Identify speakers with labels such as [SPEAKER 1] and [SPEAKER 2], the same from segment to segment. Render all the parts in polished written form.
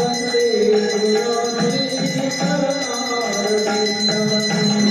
[SPEAKER 1] Vande Guru Dev Karnar Vrindavan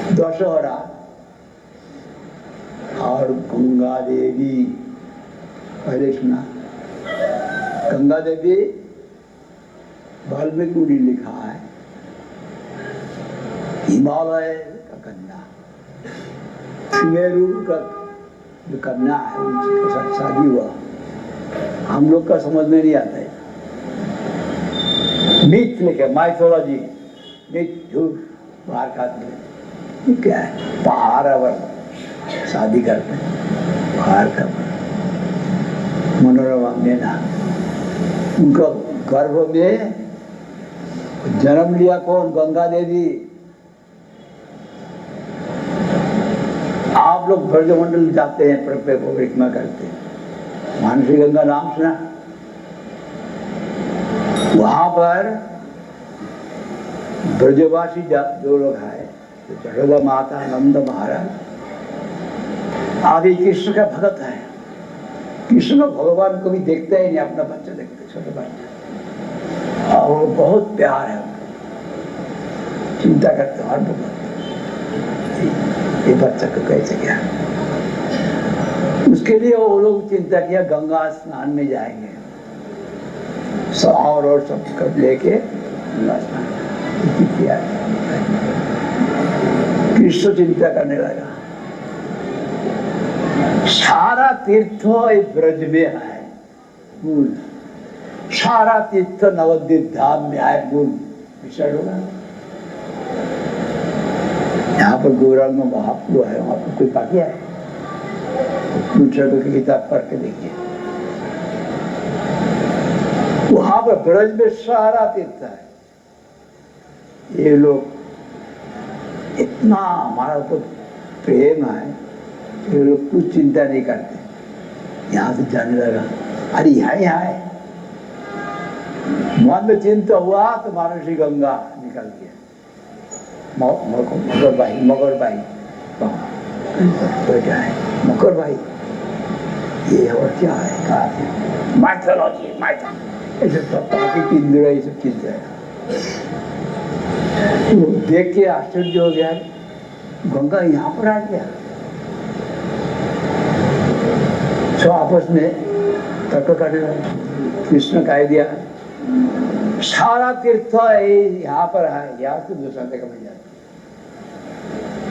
[SPEAKER 1] Dussehra और गंगा देवी, पहले सुना गंगा देवी वाल्मीकि ने लिखा है, हिमालय का कन्या, मेरू का जो कन्या है उनके साथ शादी हुआ। हम लोग का समझ में नहीं आता है, मिथ लिखे, माइथोलॉजी, मिथ झूठ बाहर खाते हैं। क्या है, पहाड़ पर शादी करते हैं, पहाड़ का मनोरमा देना। उनका गर्भ में जन्म लिया कौन? गंगा देवी। आप लोग ब्रजमंडल जाते हैं, परिक्रमा करते हैं, मानसी गंगा नाम सुना? वहां पर ब्रजवासी जो लोग हैं, जगोदा माता, नंद महाराज आदि कृष्ण का भगत है। कृष्ण भगवान को भी देखते ही नहीं, अपना बच्चा देखते, छोटे बच्चा, और बहुत प्यार है उनको, चिंता करते हर भगवान ये बच्चा को कैसे क्या। उसके लिए वो लोग चिंता किया, गंगा स्नान में जाएंगे और सब कर लेके गंगा स्नान किया। कृष्ण चिंता करने लगा, सारा तीर्थ ब्रज में है मूल, सारा तीर्थ नवद्वीप धाम में है मूल, विषय होगा यहाँ पर गौरांग महाप्रभु है, वहां पर कोई पाकिया है? दूसरे की किताब पढ़ के देखिए, वहां पर ब्रज में सारा तीर्थ है। ये लोग इतना हमारा ऊपर प्रेम है, ये लोग कुछ चिंता नहीं करते। यहाँ से जाने लगा, अरे यहाँ है, मन में चिंता हुआ तो मानसी गंगा निकल गया, मगर भाई तो क्या है मकर भाई, ये और क्या है, कहा माइथोलॉजी ऐसे ताकि इंदिरा ये सब चीज है। वो देख के आश्चर्य हो गया, गंगा यहाँ पर आ गया। तो आपस में तर्क करने लगा, कृष्ण कह दिया सारा तीर्थ यहाँ पर है, यहाँ से दूसरा जगह में जाता,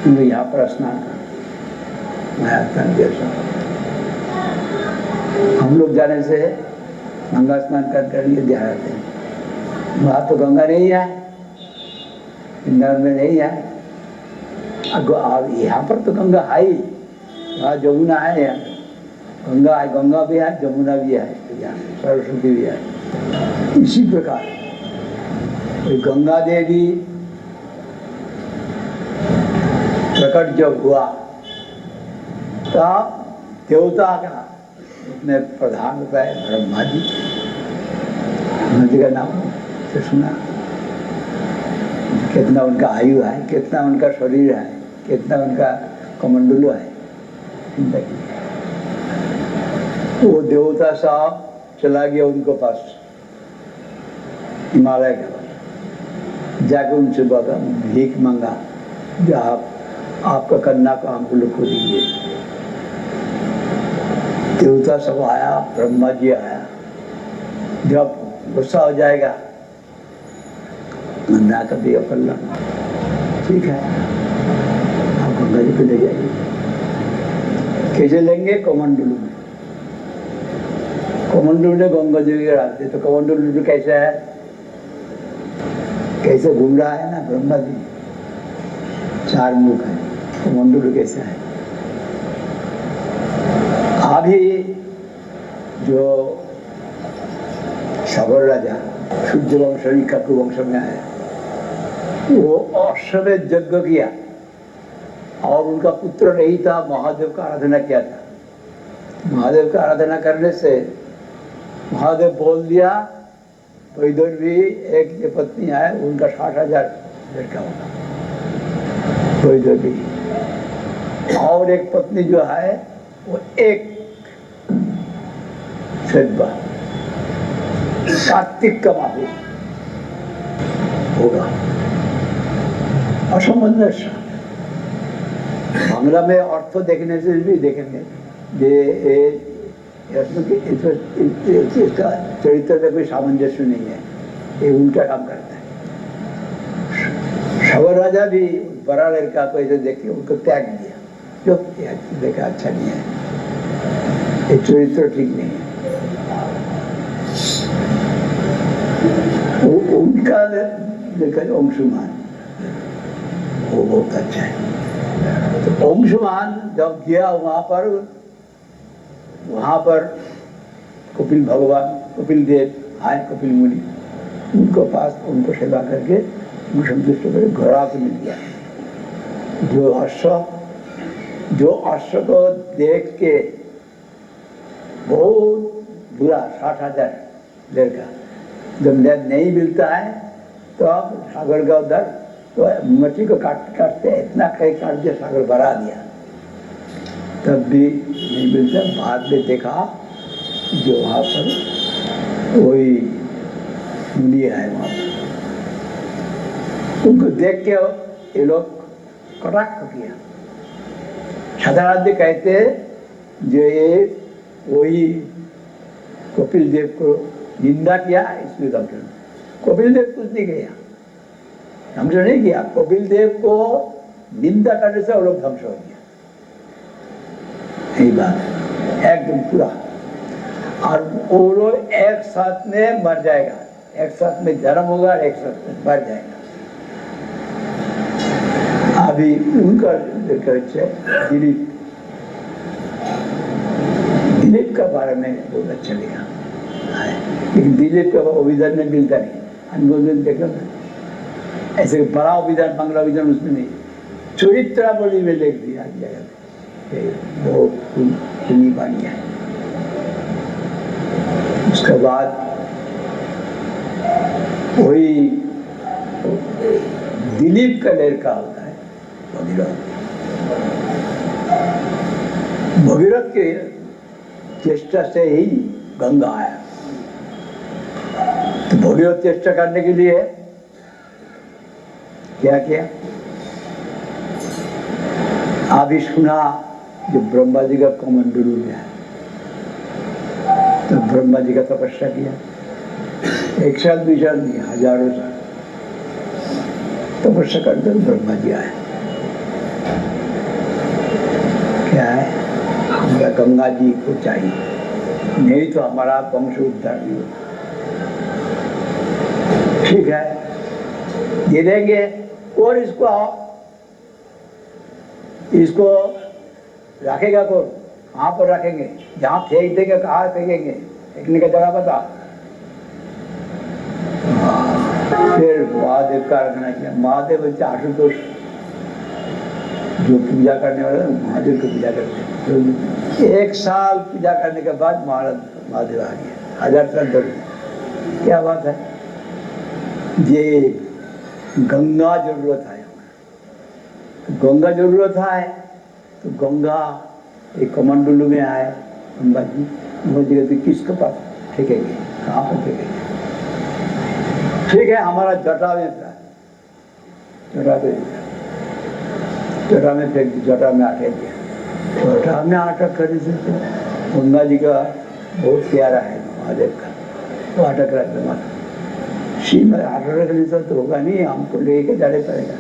[SPEAKER 1] तुम यहाँ पर स्नान कर, मैं स्नान किया। हम लोग जाने से गंगा स्नान कर लिए ध्यान रखते हैं, वहां तो गंगा नहीं है, वृंदावन में नहीं है। अब यहाँ पर तो गंगा है ही, वहाँ जमुना है, यहाँ गंगा है, गंगा भी है, जमुना भी है, सरस्वती भी है। इसी प्रकार गंगा देवी प्रकट जब हुआ तब देवता का उसमें प्रधान होता है ब्रह्मा जी, नदी का नाम से सुना, कितना उनका आयु है, कितना उनका शरीर है, कितना उनका कमंडलू है। वो देवता साहब चला गया उनको पास, हिमालय के पास जाके उनसे बोला, भीख मांगा, जो आपका कन्या को हमको लोग को दीजिए। देवता सब आया, ब्रह्मा जी आया, जब गुस्सा हो जाएगा गंगा का दिया पल्ला, ठीक है आप गंगा जी को ले जाइए। कैसे लेंगे? कमंडलू में, कमंडलू ने गंगा जी के रास्ते, तो कमंडलू कैसा है, कैसे घूम रहा है ना ब्रह्मा जी, चार मुख है, कमंडलू कैसा है। अभी जो सबर राजा शुद्ध वंश कपू वंश में आया, वो अश्वमेध यज्ञ किया और उनका पुत्र नहीं था, महादेव का आराधना किया था। महादेव का आराधना करने से महादेव बोल दिया तो इधर भी एक जो पत्नी है उनका 60,000 लड़का होगा, तो इधर भी, और एक पत्नी जो है वो एक कार्तिक का माहू होगा। असमंजस बांग्ला में अर्थ देखने से भी देखेंगे इसका चरित्र में कोई सामंजस्य नहीं है, ये उल्टा काम करता है। सबर राजा भी बड़ा लड़का को ऐसे देख के उनको त्याग दिया, जो देखा अच्छा नहीं है, ये चरित्र ठीक नहीं है। उनका देखा अंशुमान वो बहुत अच्छा है। तो अंशुमान जब गया वहां पर कपिल भगवान, कपिल देव आए, कपिल मुनि उनको पास, उनको सेवा करके उनको संतुष्ट करके घोड़ा को मिल गया। जो अश्व को देख के बहुत बुरा 60,000 लड़का, जब नहीं मिलता है तो अब सागर का उधर तो मछली को काटते इतना कहीं काट दिया, सागर भरा दिया, तब भी नहीं मिलता। बाद में देखा जो वहाँ पर वही मुनि है, वहाँ पर उनको देख के ये लोग कटाक्ष किया। साधारण कहते जो ये वही कपिल देव को निंदा किया, इसमें दमन। कपिल देव कुछ नहीं किया, ध्वंस नहीं किया, कपिल देव को निंदा करने से वो लोग ध्वंस हो गया। यही बात एकदम पूरा, और वो लोग एक साथ में मर जाएगा, एक साथ में जन्म होगा और एक साथ में मर जाएगा। अभी उनका दिलीप दिलीप का बारे में बहुत अच्छा लिखा है, लेकिन दिलीप का अभिधान में मिलता नहीं। अनबोधन देखो ना, ऐसे बड़ा अभिधान बांग्ला अभिधान उसमें नहीं, चरित्रावली में लिख दिया जगह, बहुत पुण्य बानी है। उसके बाद वही दिलीप का लड़का होता है भगीरथ। भगीरथ के चेष्टा से ही गंगा आया। तो भगीरथ चेष्टा करने के लिए क्या किया? अभी सुना जो ब्रह्मा जी का कमंडलू में है, तो ब्रह्मा जी का तपस्या किया, 1 साल 2 साल नहीं, हजारों साल तपस्या करते ब्रह्मा जी आए। क्या है? हमारा गंगा जी को चाहिए, नहीं तो हमारा वंश उद्धार नहीं होता। ठीक है, ये देंगे। और इसको रखेगा कौन? कहाँ पर रखेंगे? जहाँ फेंक देंगे, कहाँ फेंकेंगे? फेंकने का जगह बता। फिर महादेव का रखना चाहिए। महादेव बच्चे आशुतोष जो पूजा करने वाले महादेव की पूजा करते हैं। 1 साल पूजा करने के बाद महादेव आ गया, 1000 साल दौड़ गया। क्या बात है? ये गंगा जरूरत है, गंगा जरूरत है। तो गंगा एक कमंडलू में आए गंगा जी। गंगा जी कहते किसके पास फेंकेंगे? कहाँ पर फेंकेंगे? ठीक है, हमारा जटा में फेंक, जटा में आटे दिया। जटा में आटा करने से तो गंगा जी का बहुत प्यारा है महादेव का, तो आटा करा दे माता शिव में आटा रखने से तो होगा नहीं, हमको लेके जाने पड़ेगा।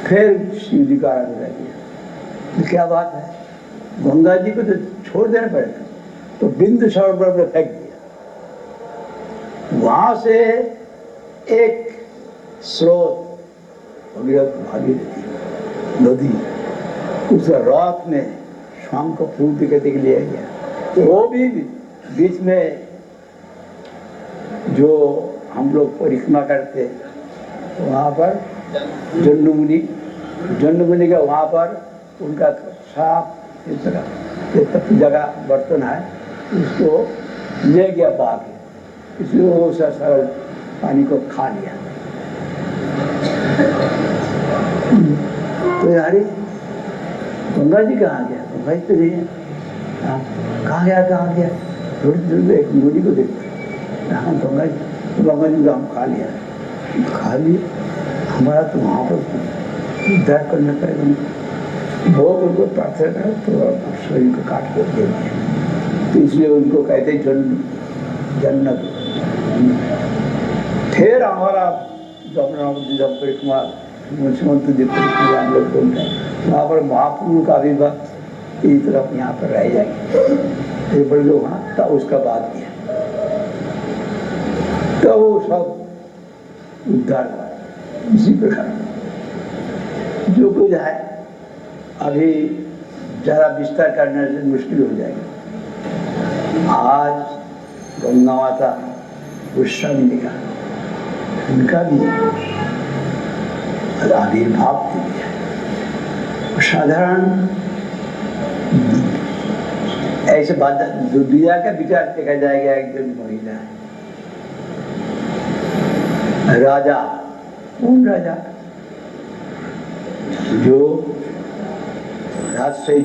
[SPEAKER 1] फिर शिव जी का आराधना किया। तो क्या बात है? गंगा जी को तो छोड़ देना पड़ेगा, तो बिंदु सरोवर में फेंक दिया। वहां से एक स्रोत भागीरथी नदी, उस रात में शाम को पूर्ति करने के लिए गया। वो भी बीच में जो हम लोग परिक्रमा करते वहाँ पर जन्म मुनि का वहाँ पर उनका साफ इस तरह जगह बर्तन है, उसको ले गया बाघ, इसलिए वो सरल पानी को खा लिया। तो यारी गंगा जी कहाँ गया? गंगा जी तो नहीं है। कहाँ गया? थोड़ी एक मुनि को देखता, हाँ गंगा जी को हम खा लिया। हमारा तो वहाँ पर उद्धार करना पड़ेगा। बहुत उनको प्रार्थना करा तो शरीर को काट कर दे दिया। तो इसलिए उनको कहते जन्नत। फिर हमारा जब परिक्रमा मुख्यमंत्री जी परिक्रमा हम लोग बोलते हैं, वहाँ पर महाप्रभु का भी भक्त इस तरफ यहाँ पर रह जाएंगे। फिर बड़े लोग वहाँ तब उसका बात किया, तो वो सब उद्धार हुआ। इसी प्रकार जो कुछ है अभी जरा विस्तार करने से मुश्किल हो जाएगा। आज गंगा माता गोस्वामी का उनका भी आविर्भाव के लिए साधारण ऐसे बात दुनिया का विचार देखा जाएगा। एकदम महिला राजा, कौन राजा? जो राजशाही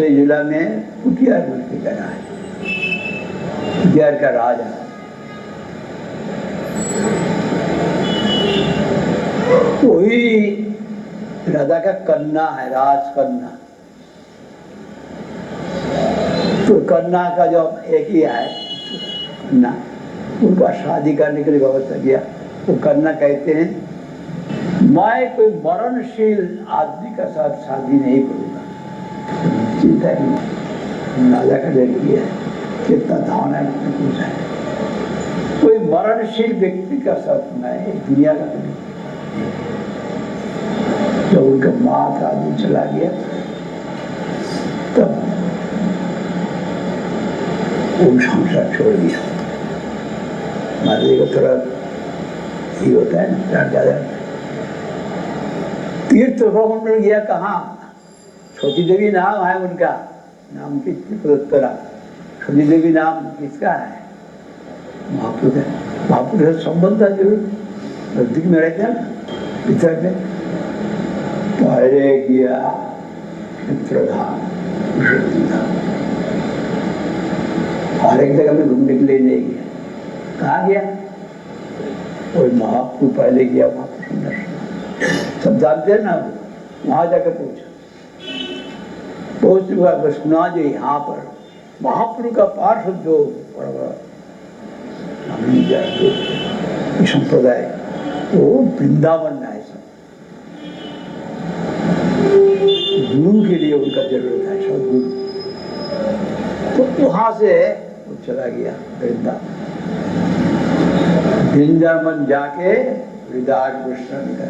[SPEAKER 1] जिला में कुटियार मूर्ति बना है, कुटियार का राजा। वही राजा का कन्या है, राजकन्या। तो कन्या का जो एक ही है कन्या, उनका शादी करने के लिए व्यवस्था किया। तो कन्या कहते हैं मैं कोई मरणशील आदमी का साथ शादी नहीं करूंगा। चिंता नहीं, राजा का लड़की है, कितना धान है, कितना कुछ है। कोई मरणशील व्यक्ति का साथ मैं दुनिया का नहीं। जब उनका माँ का आदमी चला गया तब वो संसार छोड़ दिया। माता को थोड़ा ये होता है ना, ज्यादा तीर्थ भ्रमण में गया। कहाँ? छोटी देवी नाम है उनका, नाम की त्रिपुरोत्तरा। छोटी देवी नाम किसका है? महापुरुष है। महापुरुष से संबंध था जरूर, नजदीक में रहते हैं पितर में। पहले गया चित्रधाम, और एक जगह में घूमने के लिए नहीं गया। कहाँ गया? कोई महापुरुष पहले गया, वहां पर सब जानते हैं ना। वहां जाकर पूछा, पहुंचने के बाद सुना जो यहाँ पर महापुरुष का पार्षद जो संप्रदाय वो वृंदावन में है। सब गुरु के लिए उनका जरूरत है, सब गुरु। तो वहां से वो चला गया वृंदावन जाके हृदय गोस्वामी का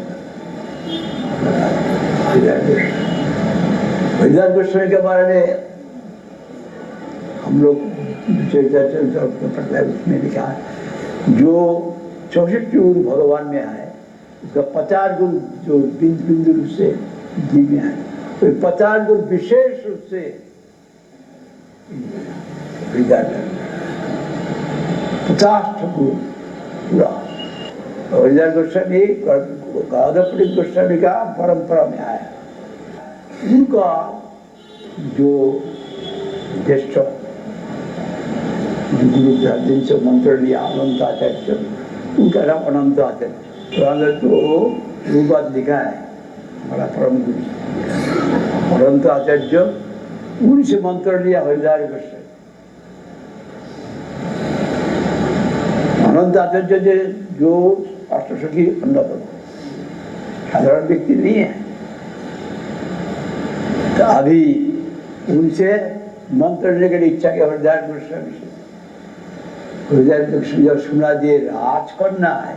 [SPEAKER 1] हृदय गोस्वामी के बारे में हम लोग उसमें लिखा है, जो 64 गुण भगवान में है, उसका 50 गुण जो बिंदु बिंदु रूप से जीव में है, तो 50 गुण विशेष रूप से हृदय 50 गुण पूरा। हृदय गोस्वामी गौतम गोस्वामी का परंपरा में आया। उनका जो ज्येष्ठ गुरु जिनसे मंत्र लिया अनंत आचार्य, उनका नाम अनंत आचार्य। तो वो बात लिखा है हमारा परम गुरु अनंत आचार्य, उनसे मंत्र लिया हरिदास गोस्वामी। अनंत आचार्य जो अष्टसखी अन्नपद साधारण व्यक्ति नहीं है। तो अभी उनसे मंत्र लेने की इच्छा की हरिदास गोस्वामी से। हृदय गोस्वामी जब सुना दिए राज करना है,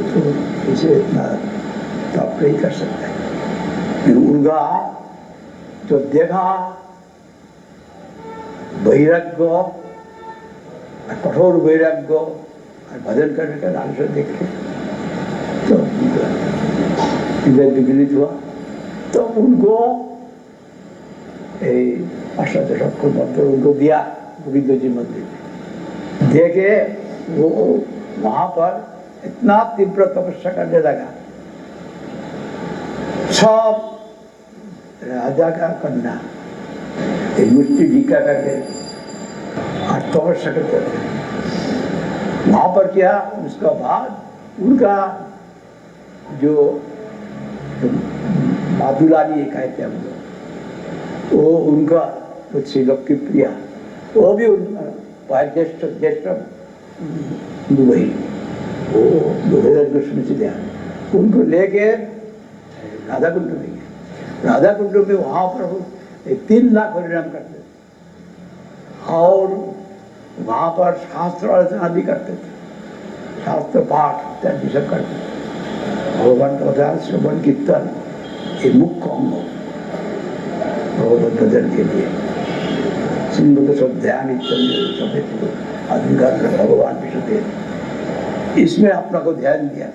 [SPEAKER 1] तो इसे इतना तप नहीं कर सकता है। उनका जो देखा वैराग्य, कठोर वैराग्य और भजन करने का लालसा देख के तो हृदय विगलित हुआ। तो उनको अष्टादश को मंत्र उनको दिया गोविंद जी मंदिर में। देखे वो वहां पर इतना तीव्र तपस्या करने लगा। सब राजा का कन्या मुष्टि टीका करके और तपस्या करते थे वहां पर। क्या उसका बाद उनका जो माधुलानी कहते हैं वो उनका कुछ लोग की प्रिया, वो भी उनका ज्येष्ठ दुबई वो 2010 से दिया। उनको लेके राधा कुंड में गए। राधा कुंड में वहां पर 3 लाख हरिनाम करते थे और वहां पर शास्त्र आलोचना भी करते थे, शास्त्र पाठ इत्यादि सब करते थे। भगवान का ध्यान श्रवण कीर्तन ये मुख्य अंग भगवत भजन के लिए। सिंह तो सब ध्यान इत्यादि सब अधिकार भगवान विष्णु, इसमें अपना को ध्यान दिया।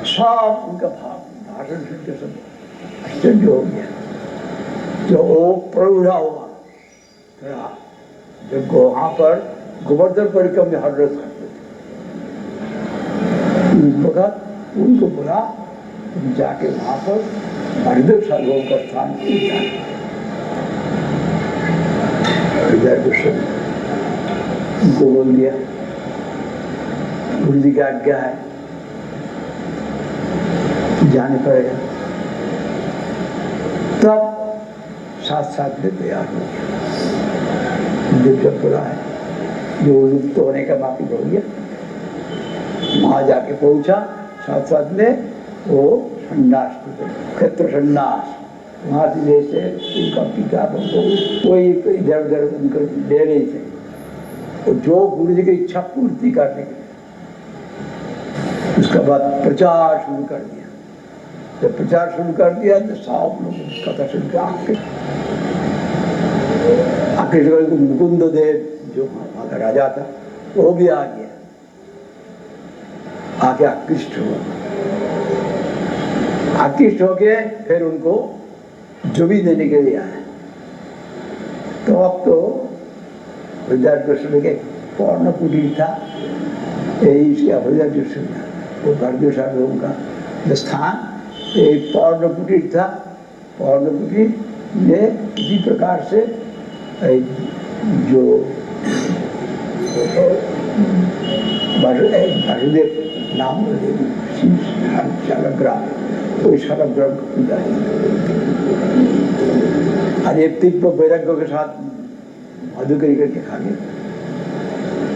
[SPEAKER 1] सब उनका भाषण सुन के सब आश्चर्य हो गया। जो वो प्रौढ़ा हुआ जब वहां पर गोवर्धन परिक्रम में हर रोज करते थे। उस वक्त उनको बोला तुम जाके वहां पर हरिदेव साधुओं का स्थान उनको बोल दिया गुरु जी का आज्ञा है जाने पड़ेगा। तब साथ साथ में तैयार हो गया। जब बोला है जो लुप्त होने का माफी हो गया, वहां जाके पहुंचा। साथ साथ में वो संन्यास क्षेत्र संन्यास वहां से जैसे उनका पिता कोई इधर उधर उनको ले रहे थे। जो गुरु जी की इच्छा पूर्ति करने के उसके बाद प्रचार शुरू कर दिया। जब प्रचार शुरू कर दिया तो सब लोग कथा सुन के आके मुकुंद देव जो वहाँ का राजा था वो भी आ गया, आके आकृष्ट हुआ। आकृष्ट होके फिर उनको जमीन देने के लिए आया। तो अब तो हृदय कृष्ण के पौर्ण कुटीर था, यही इसका हृदय कृष्ण था, वो भारतीय सार्वभौम का स्थान एक पौर्ण कुटीर था। पौर्ण कुटीर में इसी प्रकार से जो वासुदेव नाम शालग्राम, कोई शालग्राम का पूजा है। अरे तीव्र वैराग्य के साथ मधुकरी करके खा गए।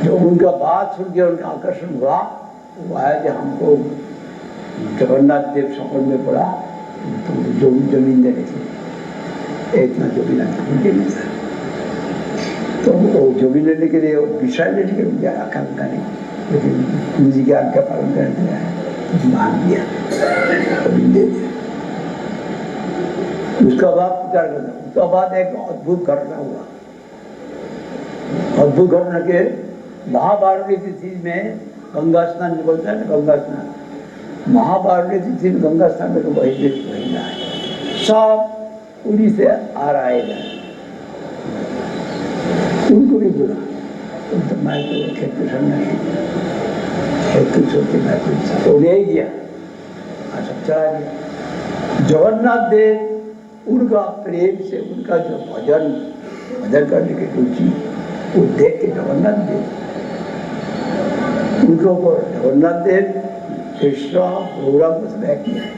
[SPEAKER 1] जो उनका बात सुन के उनका आकर्षण हुआ, वो आया कि हमको जगन्नाथ देव सफर में पड़ा, तुमको जो जमीन देने की, इतना जमीन उनके नहीं था। तो वो जमीन लेने के लिए, विषय लेने के लिए आकांक्षा नहीं, लेकिन गुरु जी की आज्ञा पालन करने आया, मान दिया, जमीन दे दिया। उसका बाद प्रचार करना, उसका बाद एक अद्भुत घटना हुआ। अद्भुत घटना के महाभारती तिथि में गंगा स्नान जो बोलता है ना, गंगा स्नान, महाभारती तिथि में गंगा स्नान में तो वही महीना है, सब उड़ी से आ रहा है। उनको भी बोला तुम तो मैं तो खेत में सन्यासी, खेत छोड़ के मैं तो नहीं गया, सब चला गया। जगन्नाथ देव उनका प्रेम से, उनका जो भजन करने की रुचि, वो देख के जगन्नाथ देव, उनके ऊपर जगन्नाथ देव कृष्ण प्रोग्राम को सब किया है,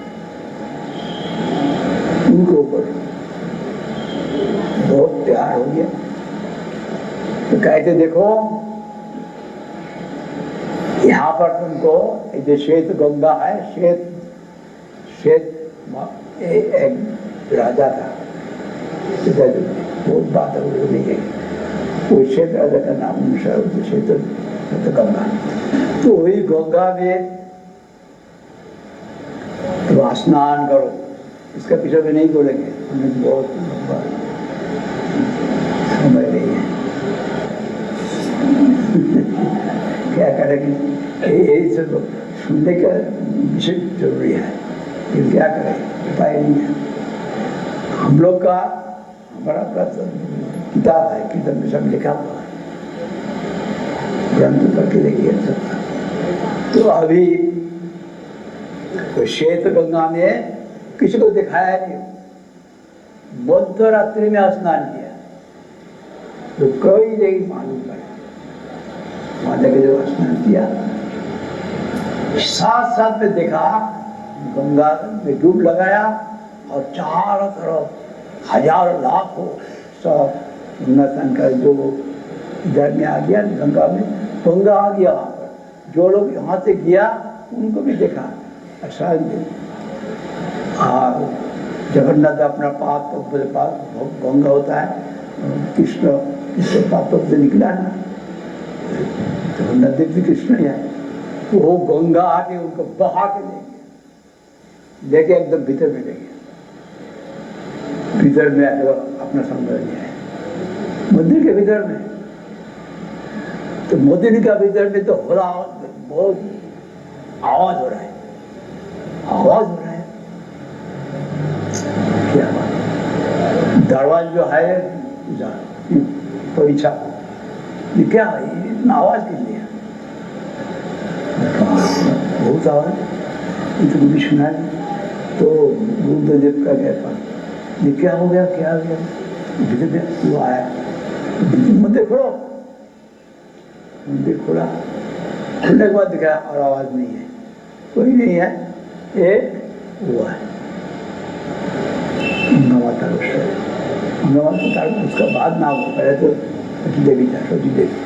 [SPEAKER 1] उनके ऊपर बहुत प्यार हो गया। तो कहते देखो यहाँ पर तुमको जो श्वेत गंगा है, श्वेत एक राजा था, बहुत बात नहीं है, वो श्वेत राजा का नाम अनुसार श्वेत गंगा। तो वही गंगा में तो स्नान करो, इसका पीछे में नहीं बोलेंगे, हमें बहुत लंबा समय नहीं है। क्या करेंगे, यही सब सुनने का विषय जरूरी है, लेकिन क्या करें, उपाय नहीं है। हम लोग का हमारा किताब है, कीर्तन में सब लिखा हुआ है, ग्रंथ करके देखिए सब। तो अभी तो श्वेत गंगा में किसी को दिखाया नहीं, मध्य रात्रि में स्नान किया, तो कोई नहीं मालूम पड़ा। वहां जाके जब स्नान किया, साथ साथ में देखा, गंगा में डूब लगाया और चारों तरफ हजारों लाखों सब गंगा स्नान कर, जो इधर में आ गया गंगा में, गंगा आ गया वहां पर। जो लोग यहाँ से गया उनको भी देखा। अच्छा जगन्नाथ अपना पाप गंगा होता है, कृष्ण पाप से निकला ना, जगन्नाथ देव भी कृष्ण ही है, तो वो गंगा आके उनको बहा के लेके एकदम भीतर में ले गया। भीतर में अपना सौंदर्य है मंदिर के भीतर में। तो मंदिर का भीतर में तो हो रहा, बहुत आवाज हो रहा है, आवाज हो रहा है। क्या बात, दरवाजा जो है परीक्षा, ये क्या है, इतना आवाज के लिए बहुत आवाज, इनको भी सुना। तो बुद्धदेव का कहता, ये क्या हो गया, क्या हो गया, भीतर में वो आया, मंदिर खोलो, मंदिर खोला, खुलने के बाद दिखाया और आवाज नहीं है, कोई नहीं है, एक हुआ है माता उसका बाद नाम हो, पहले तो देवी था, छोटी देवी।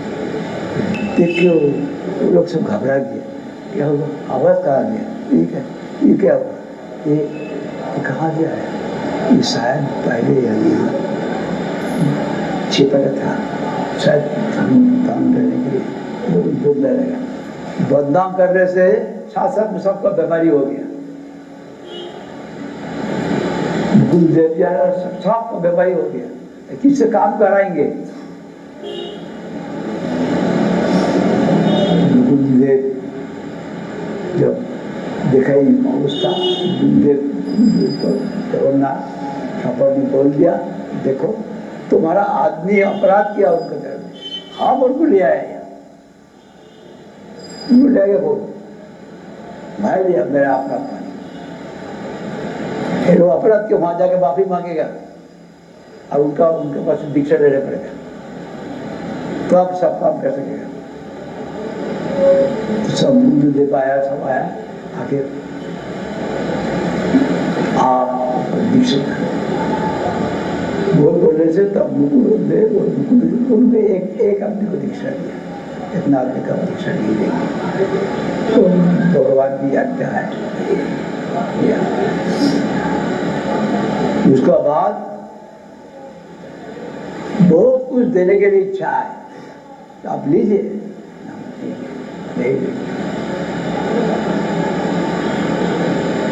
[SPEAKER 1] देख के वो लोग सब घबरा गए, क्या हुआ, आवाज कहाँ गया, ठीक है, ये क्या हुआ, ये कहाँ से आया, ये शायद पहले यहाँ छिपा था, शायद काम करने के लिए बोलने लगा। बदनाम करने से साथ साथ में सबका बीमारी हो गया। गुरुदेव जी सबका बीमारी हो गया, किससे काम कराएंगे? गुरुदेव जब देखा ही अवस्था, गुरुदेव जगन्नाथ सफर ने बोल दिया, देखो तुम्हारा आदमी अपराध किया उनके घर में, हाँ उनको ले आया, ले आया बोल भाई लिया मेरा अपराध मानी। फिर वो अपराध क्यों वहां जाके माफी मांगेगा और उनके पास दीक्षा लेना पड़ेगा, तो आप सब काम कर सकेगा। तो सब गुरुदेव आया, सब आया, आखिर आप दीक्षा बोलने से तब मुकुल एक आदमी को दीक्षा दिया, इतना आदमी का दीक्षा नहीं देगी, तो भगवान की आज्ञा है। उसका बाद बहुत कुछ देने के लिए इच्छा है, तो आप लीजिए, नहीं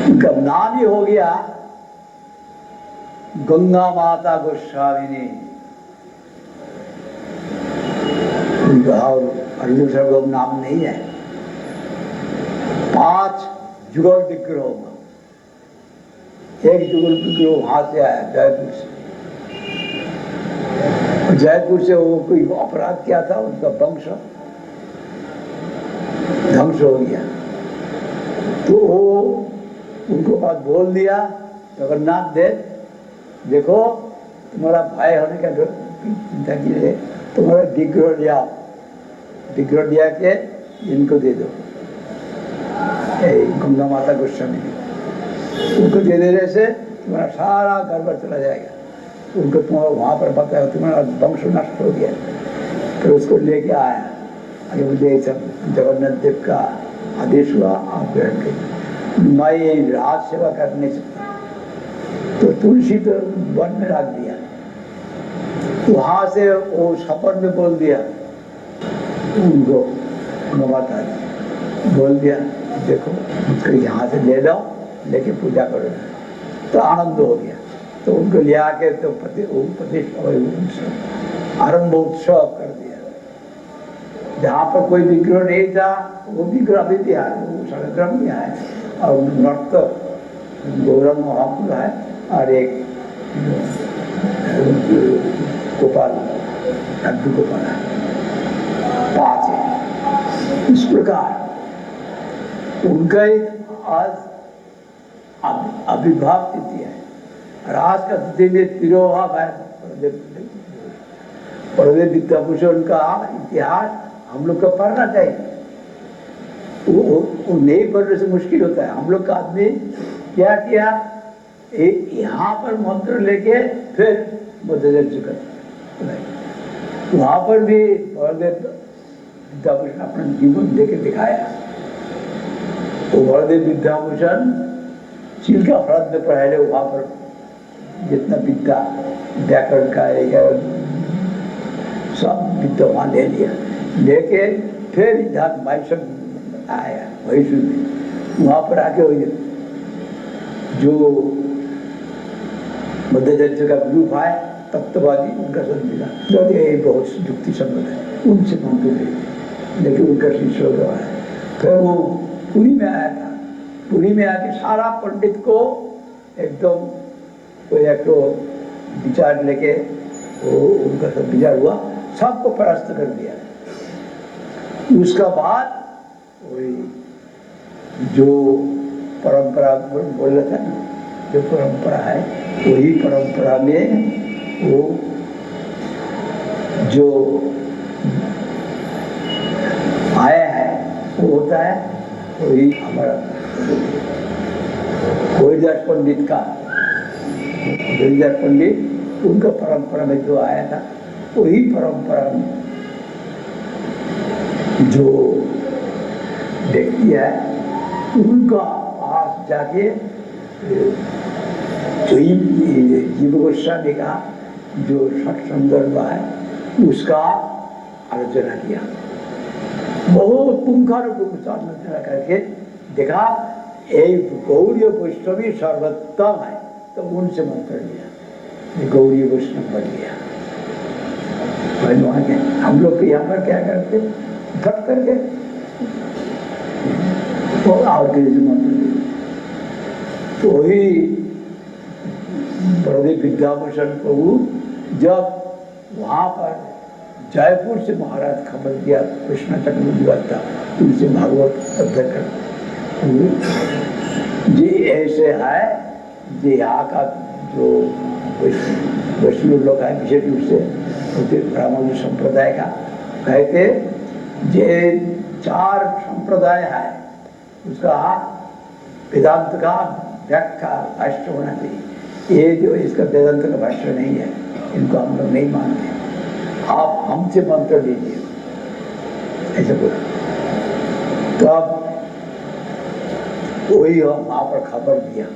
[SPEAKER 1] उनका नाम ही हो गया गंगा माता गोस्वामिनी। और अर्जुन सर्वम नाम नहीं है। 5 जुगल विग्रह, एक जुगल विग्रह वहां से आया जयपुर से, जयपुर से वो कोई अपराध किया था, उनका वंश ध्वंस हो गया, तो वो उनको बात बोल दिया जगन्नाथ देव, देखो तुम्हारा भाई होने का चिंता कीजिए, तुम्हारा विग्रह लिया, विग्रह लिया के इनको दे दो, गंगा माता गोस्वामी उनको दे देने से तुम्हारा सारा गड़बड़ चला जाएगा। उनको तुम्हारा वहां पर बताया तुम्हारा वंश नष्ट हो गया। फिर उसको लेके आया, अरे मुझे सब जगन्नाथ देव का आदेश हुआ, आप मैं ये राज सेवा कर नहीं सकता, तो तुलसी तो वन में रख दिया, वहां से वो सफर में बोल दिया उनको, माता बोल दिया देखो उसको यहाँ से ले लो, लेके पूजा करो, तो आनंद हो गया। तो उनको ले आके तो आरंभ उत्सव कर दिया। जहाँ पर कोई विग्रह नहीं था, वो विग्रह अभी भी है, वो सड़क्रम में है, और नर्त गौरंग महापुर है, और एक गोपाल नंदू गोपाल है, 5 है। इस प्रकार उनका एक आज आविर्भाव तिथि है, और आज का तिथि में तिरोहा प्रदेव विद्याभूषण का इतिहास हम लोग को पढ़ना चाहिए। वो नहीं पढ़ने से मुश्किल होता है। हम लोग का आदमी क्या किया, यहाँ पर मंत्र लेके फिर वहां पर भी प्रदेव विद्याभूषण अपना जीवन देके दिखाया। वो बलदेव विद्याभूषण चिल्का फरद में पढ़ाए, वहां पर जितना विद्या व्याकरण का सब विद्या वहां ले लिया, लेके फिर इधर मैसूर आया, मैसूर में वहां पर आके वही जो मध्याचार्य का ग्रुप आए तत्ववादी, उनका सब मिला, जो ये बहुत युक्ति संगत है, उनसे मंत्र ले, लेकिन उनका शिष्य हो गया। फिर वो पुरी में आया था, पुरी में आके सारा पंडित को एकदम कोई एक तो विचार लेके वो उनका सब विचार हुआ, सबको परास्त कर दिया। उसका बाद वही जो परंपरा बोल रहा था, जो परंपरा है वही परंपरा में वो जो आया है वो होता है वही हमारा हरिदास पंडित का, हरिदास पंडित उनका परंपरा में जो आया था वही परंपरा में जो व्यक्ति है उनका पास जाके जीव गोस्वामी का जो सत्संदर्भ है उसका आलोचना किया, बहुत पुंखानुपुंख आलोचना करके देखा एक गौड़ीय वैष्णवी सर्वोत्तम है, तो उनसे मंत्र लिया, गौड़ीय वैष्णव बन गया। वहाँ के हम लोग यहाँ पर क्या करते, फट करके और के मंत्र लिया। तो वही बड़देव विद्याभूषण प्रभु जब वहाँ पर जयपुर से महाराज खबर दिया कृष्ण चक्रवर्ती था, उनसे भागवत अध्ययन कर जी ऐसे है, जी यहाँ का जो वैष्णव लोग है विशेष रूप से ब्राह्मण संप्रदाय का कहते, जे 4 संप्रदाय है उसका वेदांत का व्याख्या भाष्य होना चाहिए। ये जो इसका वेदांत का भाष्य नहीं है, इनको हम लोग नहीं मानते, आप हमसे मंत्र लीजिए, ऐसे बोला। तो अब वही वहाँ पर खबर दिया,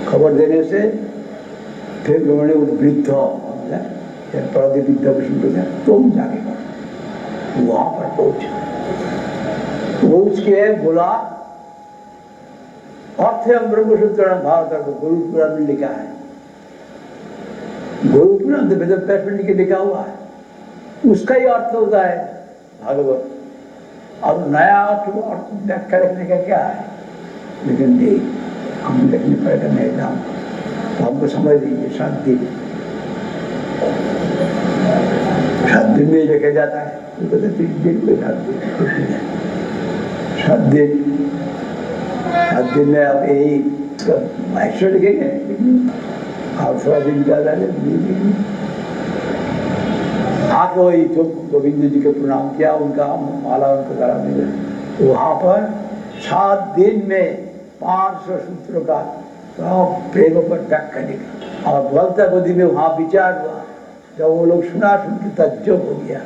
[SPEAKER 1] खबर देने से फिर उन्होंने उद्वृत्त प्रदीप विद्याभूषण को तुम जाके कर, वहाँ पर पहुँच के बोला अर्थम ब्रह्मसूत्र भारत को गुरु पुराण में लिखा है, गुरु पुराण वेद व्यास में लिखा हुआ है, उसका ही अर्थ होता है भागवत, और नया अर्थ व्याख्या लिखने का क्या है। लेकिन नहीं, हम लिखने पड़ेगा नहीं नाम, तो हमको समझ लीजिए 7 दिन में ही लिखा जाता है, तो 3 दिन में 7 दिन में अब यही भाष्य लिखेंगे, और थोड़ा दिन ज़्यादा आप वही तो गोविंद जी के प्रणाम किया, उनका माला उनको करा दिया। वहाँ पर 7 दिन में 500 सूत्रों का सब प्रेम पर व्याख्या लिखा, और बोलता बुद्धि में वहाँ विचार हुआ। जब वो लोग सुना सुन के तज्जुब हो गया,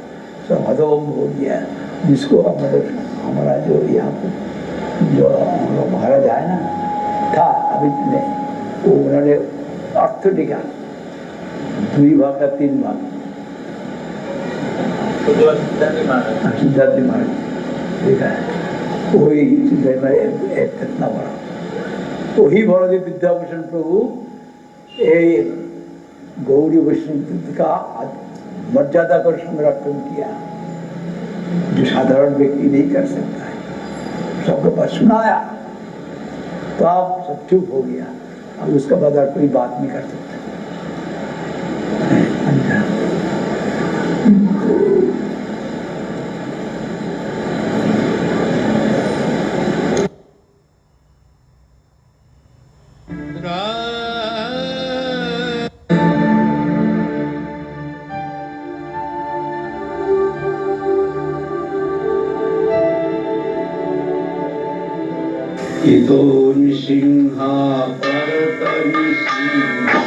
[SPEAKER 1] सब हदोम हो गया, जिसको हमारा जो यहाँ पर जो हम लोग महाराज आए ना था अभी नहीं, वो उन्होंने अर्थ लिखा 2 भाग का 3 भाग, सिद्धार्थ महाराज देखा है, वही इतना बड़ा, वही बड़देव विद्याभूषण प्रभु गौड़ी वैष्णव का मर्यादा कर संरक्षण किया, जो साधारण व्यक्ति नहीं कर सकता है। सबके पास सुनाया तो आप सब चुप हो गया, अब उसका बाद कोई बात नहीं कर सकता।
[SPEAKER 2] इतो निसिंहा परत निसिंहा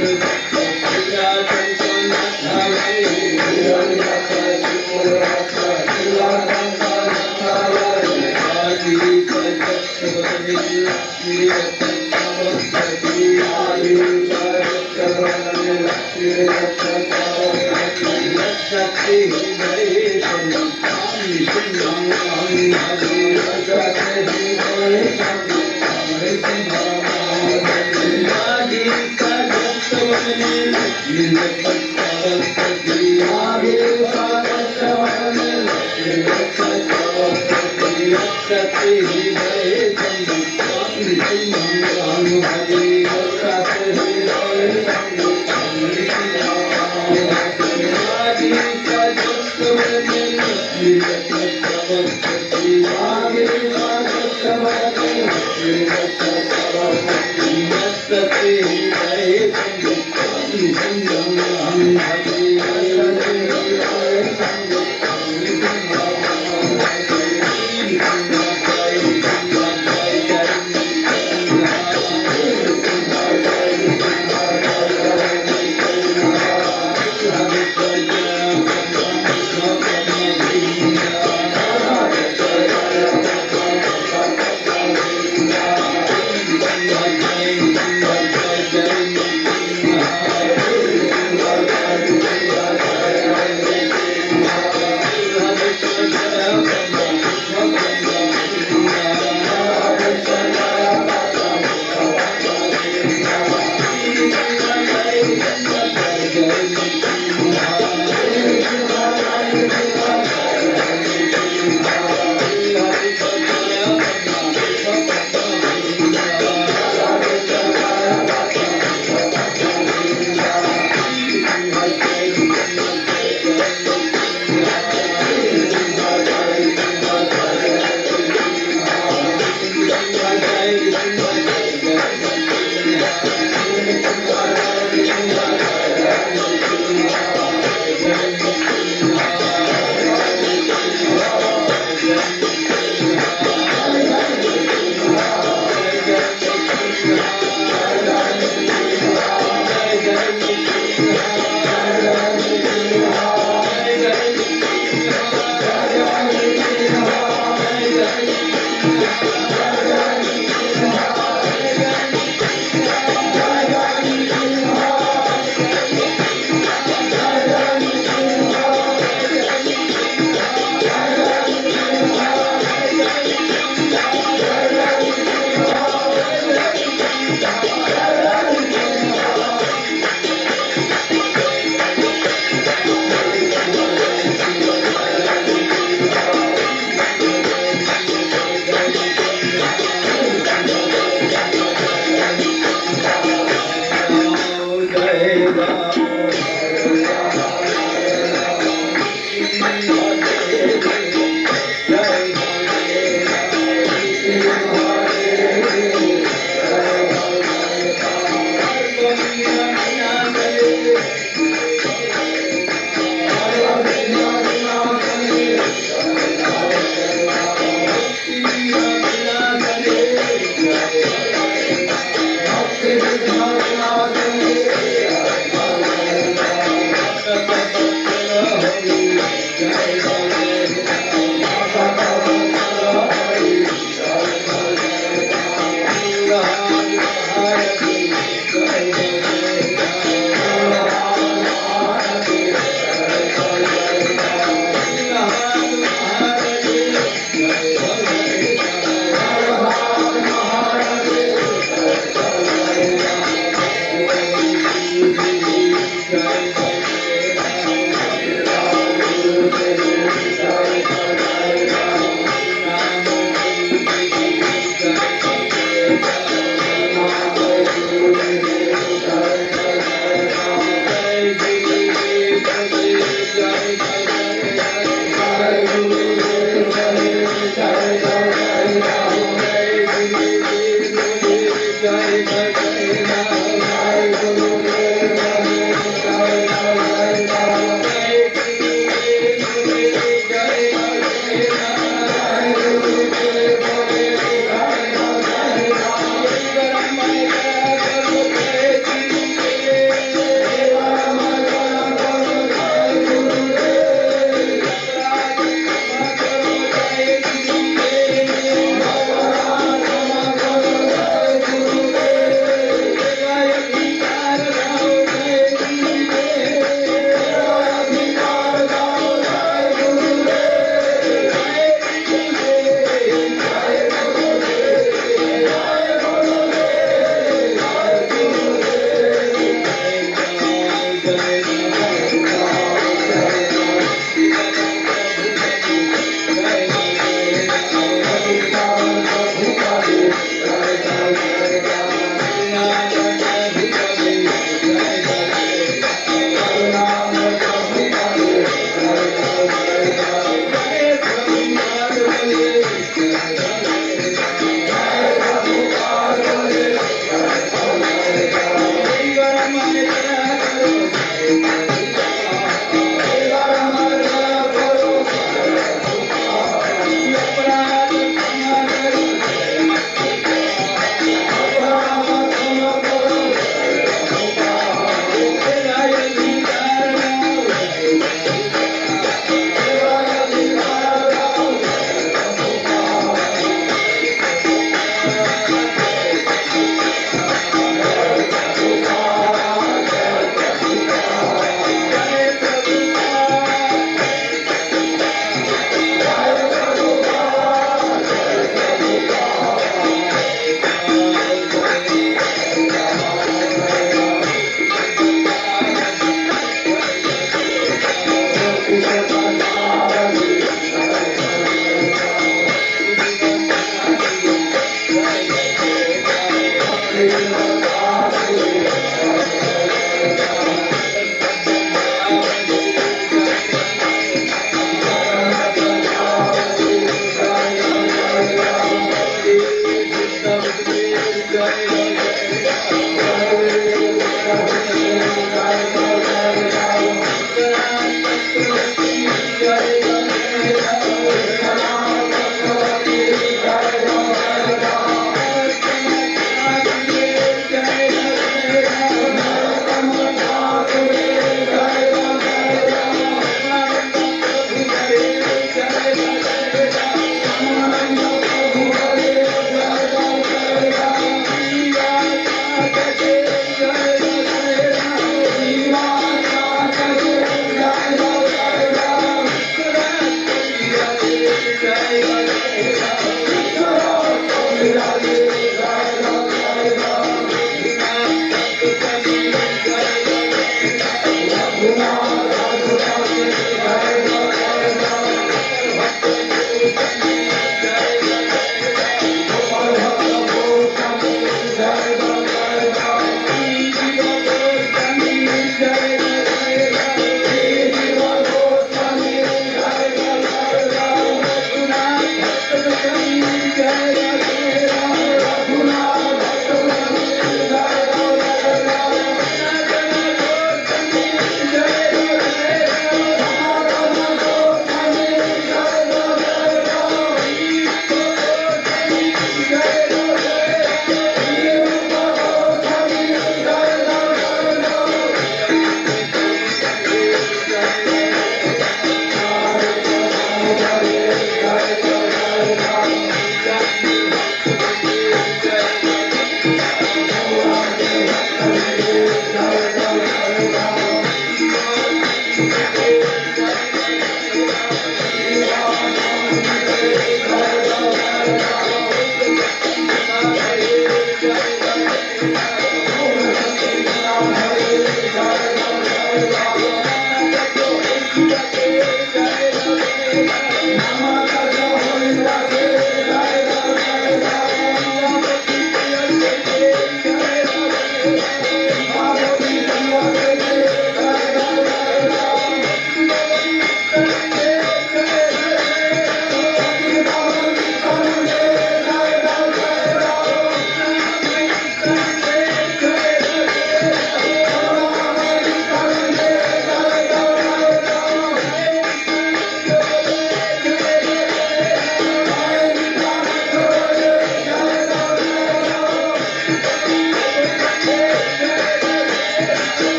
[SPEAKER 2] जय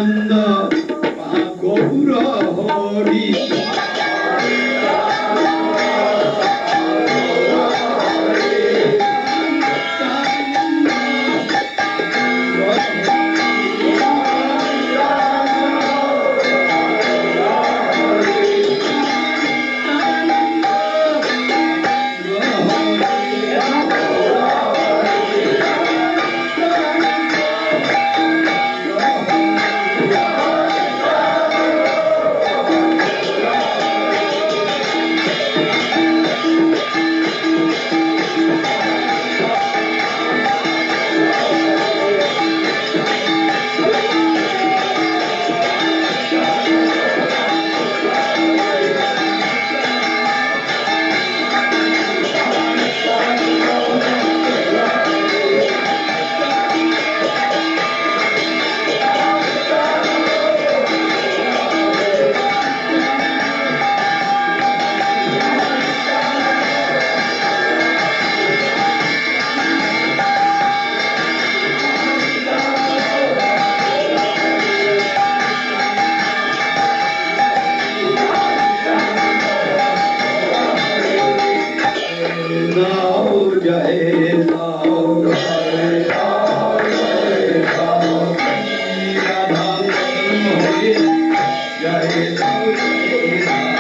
[SPEAKER 2] নন্দ গৌর হরি जय